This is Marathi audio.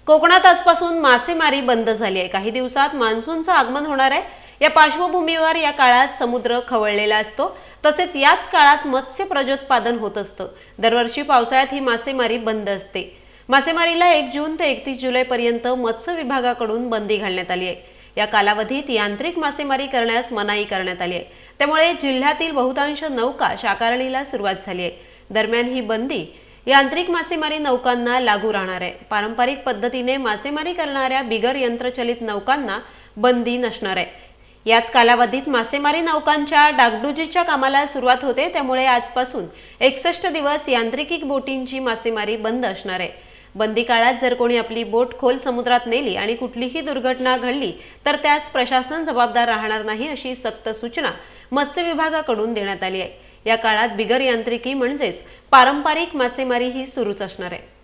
कोकणात आजपासून मासेमारी बंद झाली आहे। काही दिवसात मान्सूनचं आगमन होणार आहे। या पार्श्वभूमीवर या काळात समुद्र खवळलेला असतो, तसेच याच काळात मत्स्य प्रजोत्पादन होत असतं। दरवर्षी पावसाळ्यात ही मासेमारी बंद असते। मासेमारीला 1 जून ते 31 जुलैपर्यंत मत्स्य विभागाकडून बंदी घालण्यात आली आहे। या कालावधीत यांत्रिक मासेमारी करण्यास मनाई करण्यात आली आहे। त्यामुळे जिल्ह्यातील बहुतांश नौका शाकारणीला सुरुवात झाली आहे। दरम्यान ही बंदी यांत्रिक मासेमारी नौकांना लागू राहणार आहे। पारंपरिक पद्धतीने मासेमारी करणाऱ्या बिगर यंत्रचलित नौकांना बंदी नसणार आहे। याच कालावधीत मासेमारी नौकांच्या डागडुजीच्या कामाला सुरुवात होते। त्यामुळे आजपासून 61 दिवस यांत्रिकी बोटींची मासेमारी बंद असणार आहे। बंदी काळात जर कोणी आपली बोट खोल समुद्रात नेली आणि कुठलीही दुर्घटना घडली तर त्यास प्रशासन जबाबदार राहणार नाही, अशी सक्त सूचना मत्स्य विभागाकडून देण्यात आली आहे। या काळात बिगर यांत्रिकी म्हणजेच पारंपरिक मासेमारी ही सुरूच असणार आहे।